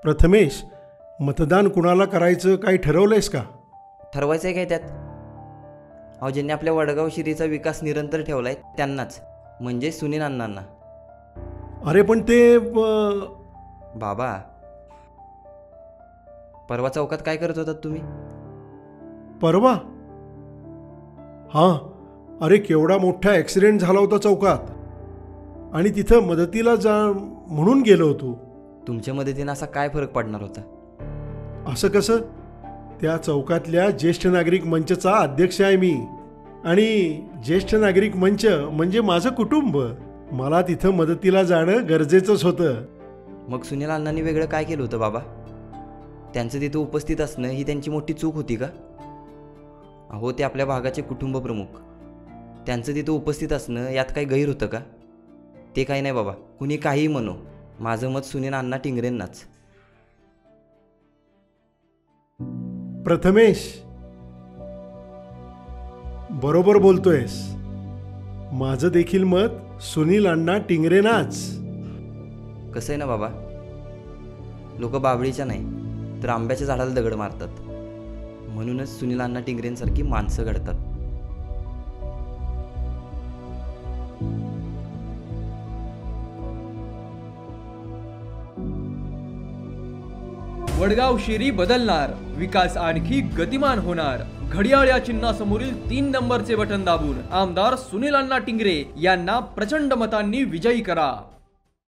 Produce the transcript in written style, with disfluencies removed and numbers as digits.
प्रथमेश, मतदान कुणाला करायचं काही ठरवलंयस का? ठरवायचं आहे काय त्यात? अहो, ज्यांनी आपल्या वडगाव शिरीचा विकास निरंतर ठेवला आहे त्यांनाच, म्हणजे सुनील अण्णांना. अरे पण ते बाबा, परवा चौकात काय करत होतात तुम्ही? परवा? हां, अरे केवढा मोठा ॲक्सिडेंट झाला होता चौकात आणि तिथं मदतीला जा म्हणून गेलो होतो. तुमच्या मदतीनं असा काय फरक पडणार होता? असं कसं? त्या चौकातल्या ज्येष्ठ नागरिक मंचचा अध्यक्ष आहे मी आणि ज्येष्ठ नागरिक मंच म्हणजे माझं कुटुंब. मला तिथं मदतीला जाणं गरजेचंच होतं. मग सुनील अण्णांनी वेगळं काय केलं होतं बाबा? त्यांचं तिथं उपस्थित असणं ही त्यांची मोठी चूक होती का? अहो, ते आपल्या भागाचे कुटुंब प्रमुख, त्यांचं तिथं उपस्थित असणं यात काही गैर होतं का? ते काही नाही बाबा, कुणी काहीही म्हणो, माझं मत सुनील अण्णा टिंगरेंनाच. प्रथमेश, बरोबर बोलतोयस. माझं देखील मत सुनील अण्णा टिंगरेंनाच. कसं आहे ना बाबा, लोक बाबळीच्या नाही तर आंब्याच्या झाडाला दगड मारतात. म्हणूनच सुनील अण्णा टिंगरेंसारखी माणसं घडतात. वडगाव शिरी बदलणार, विकास आणखी गतिमान होणार. घड्याळ या चिन्हासमोरील 3 नंबरचे बटन दाबून आमदार सुनील अण्णा टिंगरे यांना प्रचंड मतांनी विजयी करा.